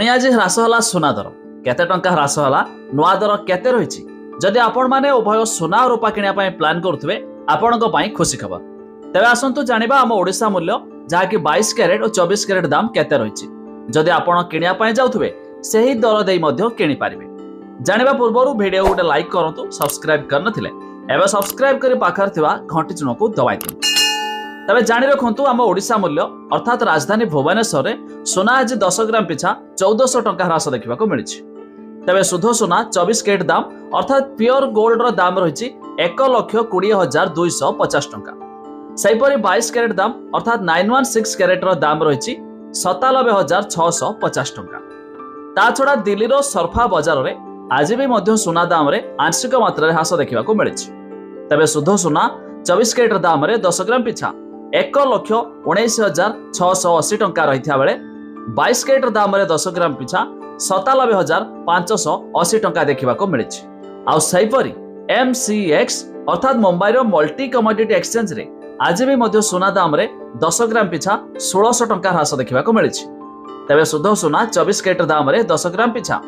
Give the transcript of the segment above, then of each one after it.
पुणी आज ह्रास होला सुना दर केते टंका ह्रास होला नुआ दर केते रहिछि जदि आपण माने उभय सुना और रूपा किनिया पय प्लान करूथबे आपणक पय खुशी खबर। तबे आसंतु जानिबा हम ओडिसा मूल्य जहा कि 22 कैरेट और 24 कैरेट दाम केते रहिछि। जदि आपण किनिया पय जाउथबे सेही दर देई मध्य किनि पारिबे। जानिबा पूर्वरु वीडियो गोटे लाइक करंतु, सब्सक्राइब कर नथिले एबे सब्सक्राइब करी पाखर थिबा घंटी चिन्ह को दबाइ दियौ। तबे जानि रखंतु हम ओडिसा मूल्य अर्थात राजधानी भुवनेश्वर रे सोना आज 10 ग्राम पिछा 1400 टंका ह्रास देखा मिली। तबे शुद्ध सोना 24 कैरेट दाम अर्थात प्योर गोल्ड रो दाम रही 1,20,250 टंका। सेहीपरि 22 कैरेट दाम अर्थात 916 कैरेट रो दाम रही 97,650 टंका। ता छड़ा दिल्ली रो सरफा बाजार रे आज भी मध्य सोना दाम रे आंशिक मात्रा रे ह्रास देखा मिली। तबे शुद्ध सोना 24 कैरेट दाम रे 10 ग्राम पिछा 1,19,680 टंका रही बेले 22 कैरेट दाम रे 10 ग्राम पिछा 97,580 टंका देखा मिली। आउ सेहीपरि MCX अर्थात मुंबई रो मल्टी कमोडिटी एक्सचेंज रे आज भी मध्य सोना दाम रे 10 ग्राम पिछा 1600 टंका ह्रास देखा मिली। तबे शुद्ध सोना 24 कैरेट दाम रे 10 ग्राम पिछा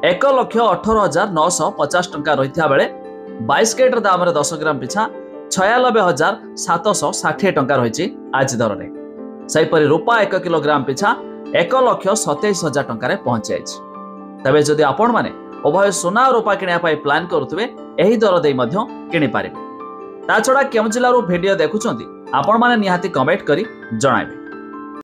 1,18,950 टंका रही बेले 22 कैरेट दाम रे 10 ग्राम पिछा 96,760 टंका रही आज दर में। सेहीपरि रूपा 1 किलोग्राम पिछा 1,27,000 टंका पहुंची जाइछि। तबे जदि आपण माने उभय सोना और रूपा किनिया पाई प्लान करूथबे एही दर देई मध्य किनि पारिबे। ता छडा केउ जिल्लारू वीडियो देखुचंती आपण माने निहाती कमेंट करी जणाइबे।